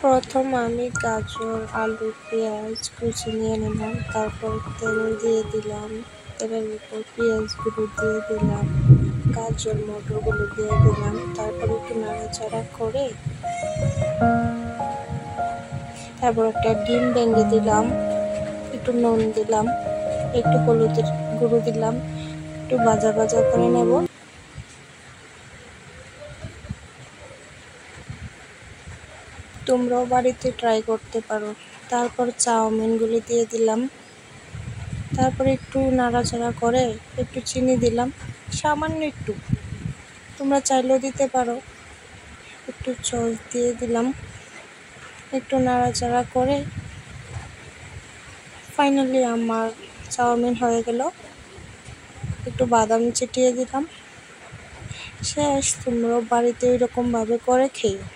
প্রথম আমি গাজর, আলু, পেঁয়াজ কুচি নিয়ে নিলাম। তারপর তেল দিয়ে দিলাম। তেলের উপর পেঁয়াজগুলো দিয়ে দিলাম, গাজর মটরগুলো দিয়ে দিলাম। তারপর একটু নাড়াচাড়া করে তারপর একটা ডিম ভেঙে দিলাম, একটু নুন দিলাম, একটু হলুদের গুঁড়ো দিলাম, একটু ভাজা ভাজা করে নেব। তোমরাও বাড়িতে ট্রাই করতে পারো। তারপর চাউমিনগুলি দিয়ে দিলাম। তারপর একটু নাড়াচাড়া করে একটু চিনি দিলাম, সামান্য একটু, তোমরা চাইলেও দিতে পারো। একটু সস দিয়ে দিলাম, একটু নাড়াচাড়া করে ফাইনালি আমার চাউমিন হয়ে গেল। একটু বাদাম ছিটিয়ে দিলাম। শেষ। তোমরাও বাড়িতে এরকমভাবে করে খেও।